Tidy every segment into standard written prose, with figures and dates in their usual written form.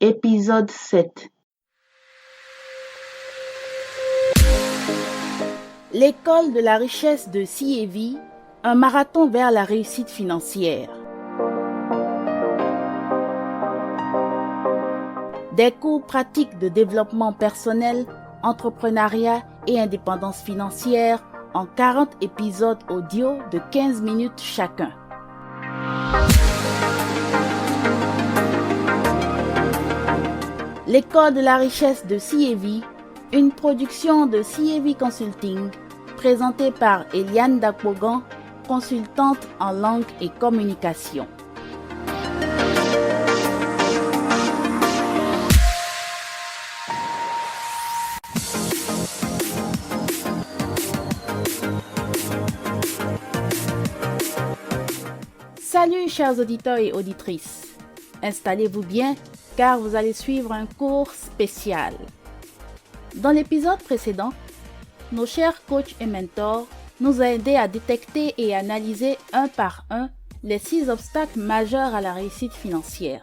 Épisode 7. L'école de la richesse de CAV, un marathon vers la réussite financière. Des cours pratiques de développement personnel, entrepreneuriat et indépendance financière en 40 épisodes audio de 15 minutes chacun. L'école de la richesse de CAV, une production de CAV Consulting, présentée par Eliane Dakpogan, consultante en langue et communication. Salut chers auditeurs et auditrices, installez-vous bien car vous allez suivre un cours spécial. Dans l'épisode précédent, nos chers coachs et mentors nous ont aidés à détecter et analyser un par un les 6 obstacles majeurs à la réussite financière.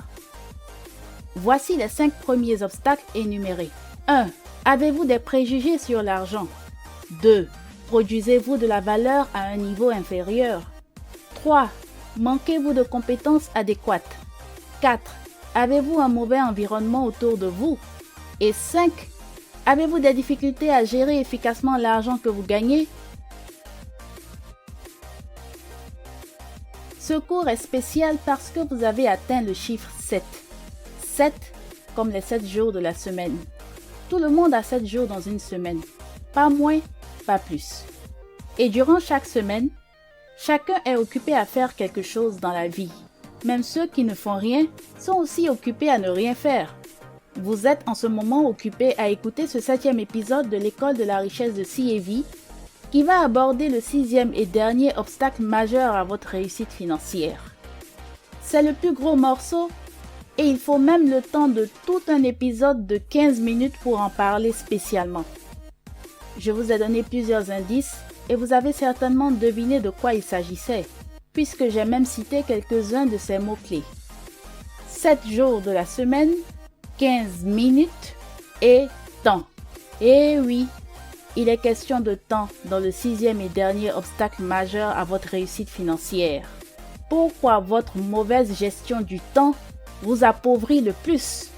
Voici les 5 premiers obstacles énumérés. 1. Avez-vous des préjugés sur l'argent? 2. Produisez-vous de la valeur à un niveau inférieur? 3. Manquez-vous de compétences adéquates? 4. Avez-vous un mauvais environnement autour de vous? Et 5. Avez-vous des difficultés à gérer efficacement l'argent que vous gagnez? Ce cours est spécial parce que vous avez atteint le chiffre 7. 7 comme les 7 jours de la semaine. Tout le monde a 7 jours dans une semaine. Pas moins, pas plus. Et durant chaque semaine, chacun est occupé à faire quelque chose dans la vie. Même ceux qui ne font rien sont aussi occupés à ne rien faire. Vous êtes en ce moment occupé à écouter ce 7e épisode de l'école de la richesse de CAV qui va aborder le 6e et dernier obstacle majeur à votre réussite financière. C'est le plus gros morceau et il faut même le temps de tout un épisode de 15 minutes pour en parler spécialement. Je vous ai donné plusieurs indices et vous avez certainement deviné de quoi il s'agissait, puisque j'ai même cité quelques-uns de ces mots-clés. 7 jours de la semaine, 15 minutes et temps. Et oui, il est question de temps dans le 6e et dernier obstacle majeur à votre réussite financière. Pourquoi votre mauvaise gestion du temps vous appauvrit le plus?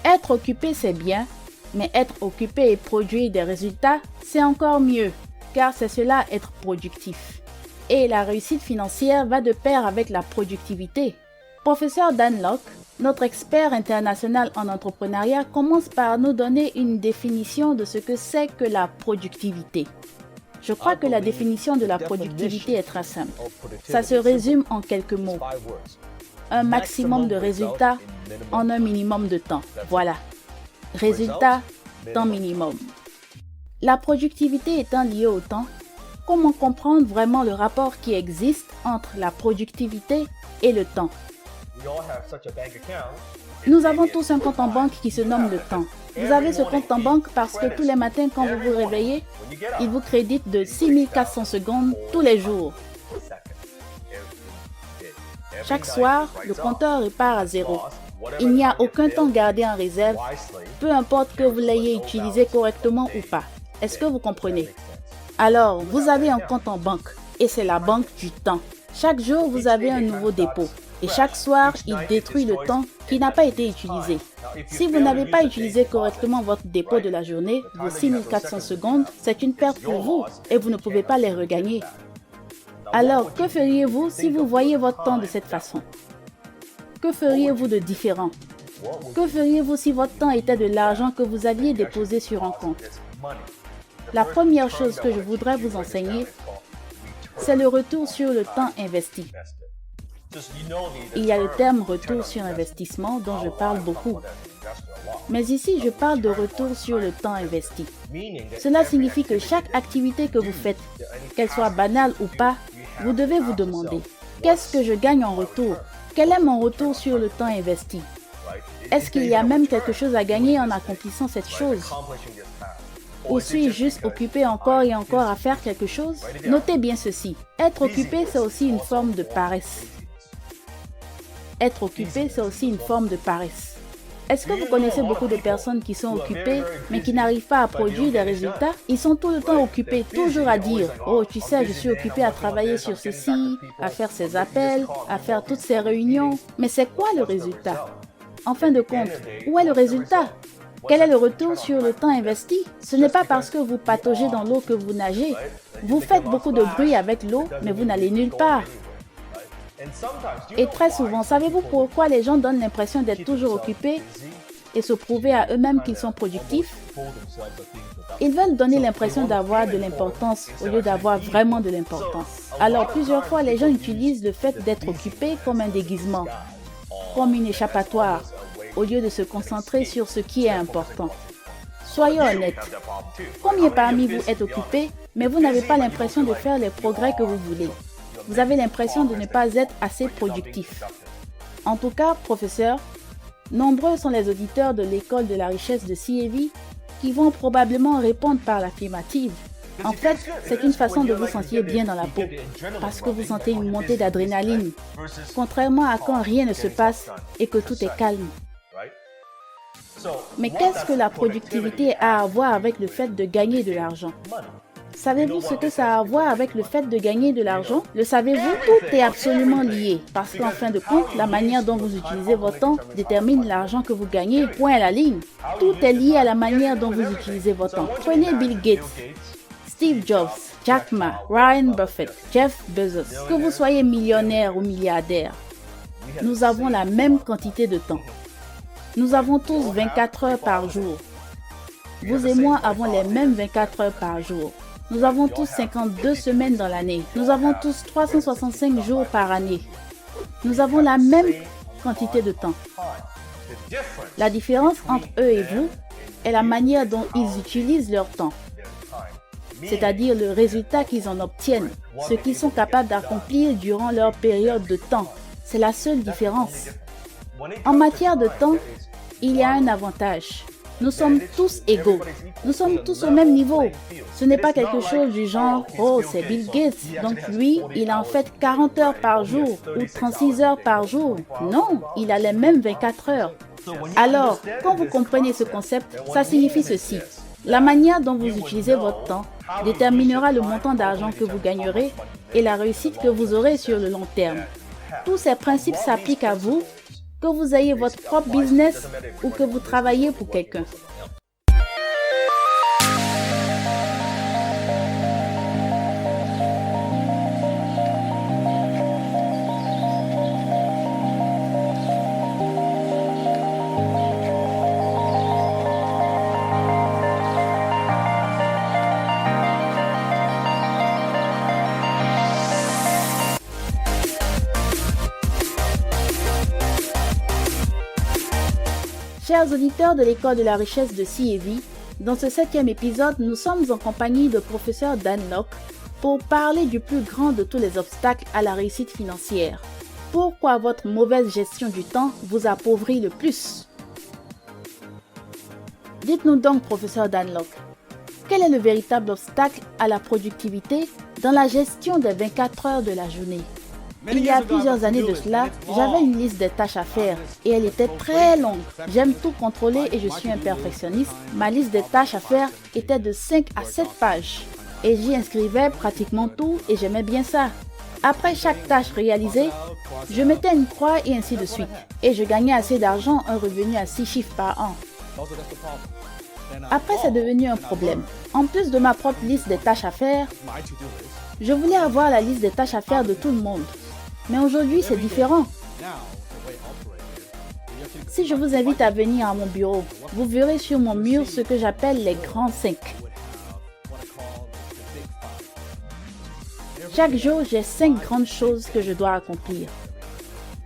Être occupé, c'est bien, mais être occupé et produire des résultats, c'est encore mieux. Car c'est cela être productif. Et la réussite financière va de pair avec la productivité. Professeur Dan Lok, notre expert international en entrepreneuriat, commence par nous donner une définition de ce que c'est que la productivité. Je crois que la définition de la productivité est très simple. Ça se résume en quelques mots. Un maximum de résultats en un minimum de temps. Voilà. Résultat, temps minimum. La productivité étant liée au temps, comment comprendre vraiment le rapport qui existe entre la productivité et le temps? Nous avons tous un compte en banque qui se nomme le temps. Vous avez ce compte en banque parce que tous les matins quand vous vous réveillez, il vous crédite de 6400 secondes tous les jours. Chaque soir, le compteur repart à zéro. Il n'y a aucun temps gardé en réserve, peu importe que vous l'ayez utilisé correctement ou pas. Est-ce que vous comprenez? Alors, vous avez un compte en banque et c'est la banque du temps. Chaque jour, vous avez un nouveau dépôt et chaque soir, il détruit le temps qui n'a pas été utilisé. Si vous n'avez pas utilisé correctement votre dépôt de la journée, vos 6400 secondes, c'est une perte pour vous et vous ne pouvez pas les regagner. Alors, que feriez-vous si vous voyez votre temps de cette façon? Que feriez-vous de différent? Que feriez-vous si votre temps était de l'argent que vous aviez déposé sur un compte? La première chose que je voudrais vous enseigner, c'est le retour sur le temps investi. Il y a le terme retour sur investissement dont je parle beaucoup. Mais ici, je parle de retour sur le temps investi. Cela signifie que chaque activité que vous faites, qu'elle soit banale ou pas, vous devez vous demander, qu'est-ce que je gagne en retour? Quel est mon retour sur le temps investi? Est-ce qu'il y a même quelque chose à gagner en accomplissant cette chose? Ou suis-je juste occupé encore et encore à faire quelque chose? Notez bien ceci, être occupé c'est aussi une forme de paresse. être occupé, c'est aussi une forme de paresse. Est-ce que vous connaissez beaucoup de personnes qui sont occupées, mais qui n'arrivent pas à produire des résultats? Ils sont tout le temps occupés, toujours à dire « Oh, tu sais, je suis occupé à travailler sur ceci, à faire ces appels, à faire toutes ces réunions. » Mais c'est quoi le résultat? En fin de compte, où est le résultat? Quel est le retour sur le temps investi? Ce n'est pas parce que vous pataugez dans l'eau que vous nagez. Vous faites beaucoup de bruit avec l'eau, mais vous n'allez nulle part. Et très souvent, savez-vous pourquoi les gens donnent l'impression d'être toujours occupés et se prouver à eux-mêmes qu'ils sont productifs? Ils veulent donner l'impression d'avoir de l'importance au lieu d'avoir vraiment de l'importance. Alors, plusieurs fois, les gens utilisent le fait d'être occupé comme un déguisement, comme une échappatoire, au lieu de se concentrer sur ce qui est important. Soyons honnêtes. Combien parmi vous êtes occupés, mais vous n'avez pas l'impression de faire les progrès que vous voulez? Vous avez l'impression de ne pas être assez productif. En tout cas, professeur, nombreux sont les auditeurs de l'école de la richesse de CAV qui vont probablement répondre par l'affirmative. En fait, c'est une façon de vous sentir bien dans la peau, parce que vous sentez une montée d'adrénaline, contrairement à quand rien ne se passe et que tout est calme. Mais qu'est-ce que la productivité a à voir avec le fait de gagner de l'argent? Savez-vous ce que ça a à voir avec le fait de gagner de l'argent? Le savez-vous? Tout est absolument lié, parce qu'en fin de compte, la manière dont vous utilisez votre temps détermine l'argent que vous gagnez, point à la ligne. Tout est lié à la manière dont vous utilisez votre temps. Prenez Bill Gates, Steve Jobs, Jack Ma, Warren Buffett, Jeff Bezos. Que vous soyez millionnaire ou milliardaire, nous avons la même quantité de temps. Nous avons tous 24 heures par jour. Vous et moi avons les mêmes 24 heures par jour. Nous avons tous 52 semaines dans l'année. Nous avons tous 365 jours par année. Nous avons la même quantité de temps. La différence entre eux et vous est la manière dont ils utilisent leur temps, c'est-à-dire le résultat qu'ils en obtiennent, ce qu'ils sont capables d'accomplir durant leur période de temps. C'est la seule différence. En matière de temps, il y a un avantage. Nous sommes tous égaux. Nous sommes tous au même niveau. Ce n'est pas quelque chose du genre « Oh, c'est Bill Gates, donc lui, il a en fait 40 heures par jour ou 36 heures par jour. » Non, il a les mêmes 24 heures. Alors, quand vous comprenez ce concept, ça signifie ceci. La manière dont vous utilisez votre temps déterminera le montant d'argent que vous gagnerez et la réussite que vous aurez sur le long terme. Tous ces principes s'appliquent à vous, que vous ayez votre propre business ou que vous travaillez pour quelqu'un. Chers auditeurs de l'école de la richesse de CAV, dans ce 7e épisode, nous sommes en compagnie de professeur Dan Lok pour parler du plus grand de tous les obstacles à la réussite financière. Pourquoi votre mauvaise gestion du temps vous appauvrit le plus? Dites-nous donc, professeur Dan Lok, quel est le véritable obstacle à la productivité dans la gestion des 24 heures de la journée? Il y a plusieurs années de cela, j'avais une liste des tâches à faire et elle était très longue. J'aime tout contrôler et je suis un perfectionniste. Ma liste des tâches à faire était de 5 à 7 pages et j'y inscrivais pratiquement tout et j'aimais bien ça. Après chaque tâche réalisée, je mettais une croix et ainsi de suite. Et je gagnais assez d'argent, un revenu à 6 chiffres par an. Après, c'est devenu un problème. En plus de ma propre liste des tâches à faire, je voulais avoir la liste des tâches à faire de tout le monde. Mais aujourd'hui, c'est différent. Si je vous invite à venir à mon bureau, vous verrez sur mon mur ce que j'appelle les grands 5. Chaque jour, j'ai 5 grandes choses que je dois accomplir.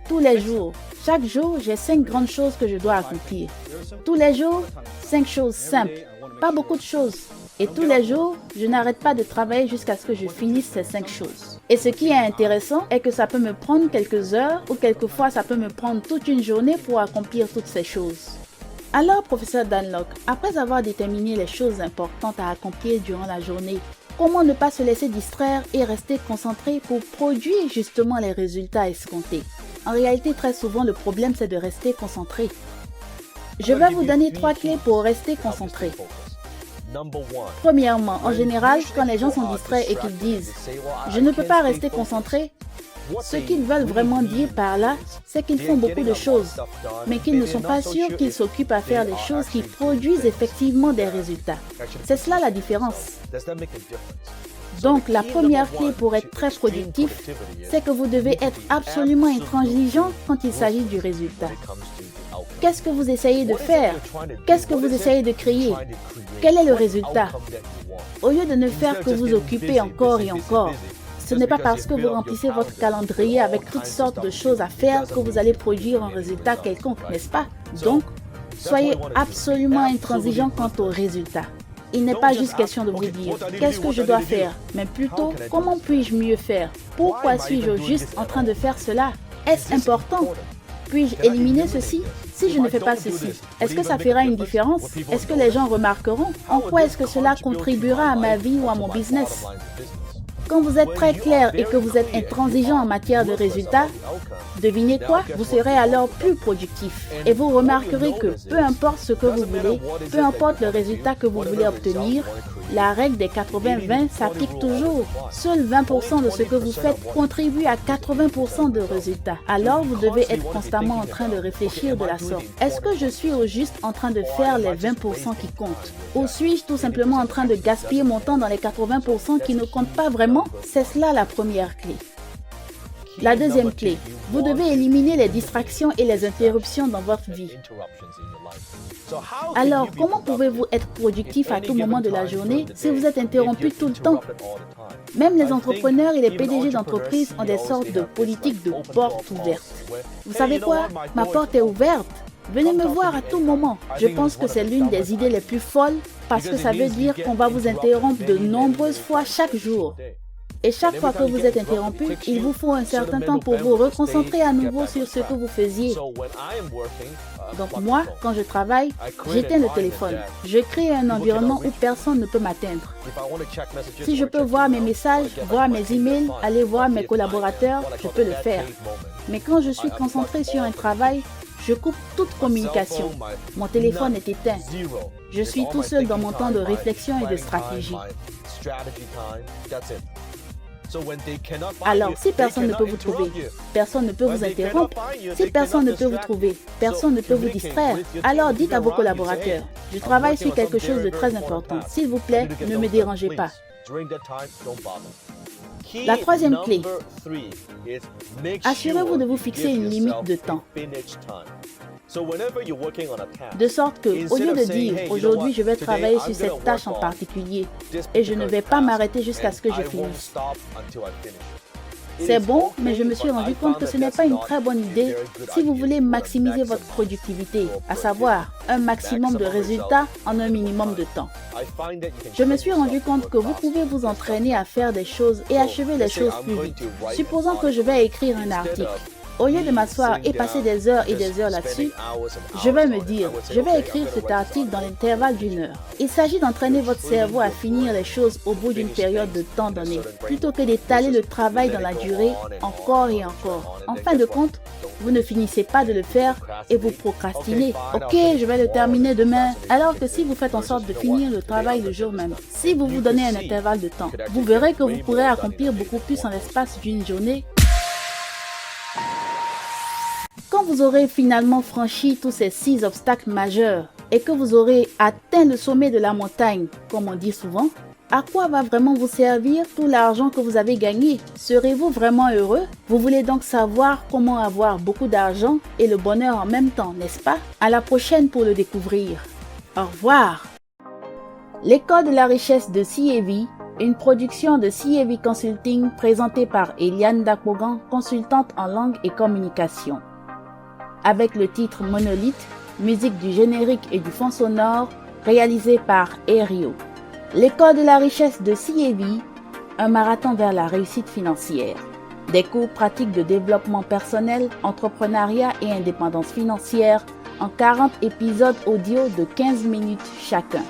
Tous les jours, chaque jour, j'ai 5 grandes choses que je dois accomplir. Tous les jours, 5 choses simples, pas beaucoup de choses. Et tous les jours, je n'arrête pas de travailler jusqu'à ce que je finisse ces 5 choses. Et ce qui est intéressant est que ça peut me prendre quelques heures ou quelquefois ça peut me prendre toute une journée pour accomplir toutes ces choses. Alors, professeur Dan Lok, après avoir déterminé les choses importantes à accomplir durant la journée, comment ne pas se laisser distraire et rester concentré pour produire justement les résultats escomptés? En réalité, très souvent, le problème, c'est de rester concentré. Je vais vous donner 3 clés pour rester concentré. Premièrement, en général, quand les gens sont distraits et qu'ils disent « je ne peux pas rester concentré », ce qu'ils veulent vraiment dire par là, c'est qu'ils font beaucoup de choses, mais qu'ils ne sont pas sûrs qu'ils s'occupent à faire les choses qui produisent effectivement des résultats. C'est cela la différence. Donc, la première clé pour être très productif, c'est que vous devez être absolument intransigeant quand il s'agit du résultat. Qu'est-ce que vous essayez de faire? Qu'est-ce que vous essayez de créer? Quel est le résultat? Au lieu de ne faire que vous occuper encore et encore, ce n'est pas parce que vous remplissez votre calendrier avec toutes sortes de choses à faire que vous allez produire un résultat quelconque, n'est-ce pas? Donc, soyez absolument intransigeant quant au résultat. Il n'est pas juste question de vous dire « qu'est-ce que je dois faire ?» mais plutôt « comment puis-je mieux faire? Pourquoi suis-je juste en train de faire cela? Est-ce important? Puis-je éliminer ceci? Si je ne fais pas ceci, est-ce que ça fera une différence? Est-ce que les gens remarqueront? En quoi est-ce que cela contribuera à ma vie ou à mon business? Quand vous êtes très clair et que vous êtes intransigeant en matière de résultats, devinez quoi? Vous serez alors plus productif. Et vous remarquerez que peu importe ce que vous voulez, peu importe le résultat que vous voulez obtenir, la règle des 80-20 s'applique toujours. Seuls 20% de ce que vous faites contribue à 80% de résultats. Alors vous devez être constamment en train de réfléchir de la sorte. Est-ce que je suis au juste en train de faire les 20% qui comptent? Ou suis-je tout simplement en train de gaspiller mon temps dans les 80% qui ne comptent pas vraiment? C'est cela la première clé. La deuxième clé, vous devez éliminer les distractions et les interruptions dans votre vie. Alors, comment pouvez-vous être productif à tout moment de la journée si vous êtes interrompu tout le temps? Même les entrepreneurs et les PDG d'entreprises ont des sortes de politiques de porte ouverte. Vous savez quoi? Ma porte est ouverte. Venez me voir à tout moment. Je pense que c'est l'une des idées les plus folles parce que ça veut dire qu'on va vous interrompre de nombreuses fois chaque jour. Et chaque fois que vous êtes interrompu, il vous faut un certain temps pour vous reconcentrer à nouveau sur ce que vous faisiez. Donc moi, quand je travaille, j'éteins le téléphone. Je crée un environnement où personne ne peut m'atteindre. Si je peux voir mes messages, voir mes emails, aller voir mes collaborateurs, je peux le faire. Mais quand je suis concentré sur un travail, je coupe toute communication. Mon téléphone est éteint. Je suis tout seul dans mon temps de réflexion et de stratégie. Alors, si personne ne peut vous trouver, personne ne peut vous interrompre, si personne ne peut vous trouver, personne ne peut vous distraire, alors dites à vos collaborateurs, je travaille sur quelque chose de très important. S'il vous plaît, ne me dérangez pas. La troisième clé, assurez-vous de vous fixer une limite de temps. De sorte que, au lieu de dire « aujourd'hui je vais travailler sur cette tâche en particulier et je ne vais pas m'arrêter jusqu'à ce que je finisse ». C'est bon, mais je me suis rendu compte que ce n'est pas une très bonne idée si vous voulez maximiser votre productivité, à savoir un maximum de résultats en un minimum de temps. Je me suis rendu compte que vous pouvez vous entraîner à faire des choses et achever les choses plus vite. Supposons que je vais écrire un article. Au lieu de m'asseoir et passer des heures et des heures là-dessus, je vais me dire, je vais écrire cet article dans l'intervalle d'1 heure. Il s'agit d'entraîner votre cerveau à finir les choses au bout d'une période de temps donné, plutôt que d'étaler le travail dans la durée encore et encore. En fin de compte, vous ne finissez pas de le faire et vous procrastinez. Ok, je vais le terminer demain. Alors que si vous faites en sorte de finir le travail le jour même, si vous vous donnez un intervalle de temps, vous verrez que vous pourrez accomplir beaucoup plus en l'espace d'une journée. Quand vous aurez finalement franchi tous ces 6 obstacles majeurs et que vous aurez atteint le sommet de la montagne, comme on dit souvent, à quoi va vraiment vous servir tout l'argent que vous avez gagné? Serez-vous vraiment heureux? Vous voulez donc savoir comment avoir beaucoup d'argent et le bonheur en même temps, n'est-ce pas? À la prochaine pour le découvrir. Au revoir! L'école de la richesse de CAV, une production de CAV Consulting présentée par Eliane Dakpogan, consultante en langue et communication. Avec le titre Monolith, musique du générique et du fond sonore, réalisé par Aerio. L'école de la richesse de CAV, un marathon vers la réussite financière. Des cours pratiques de développement personnel, entrepreneuriat et indépendance financière en 40 épisodes audio de 15 minutes chacun.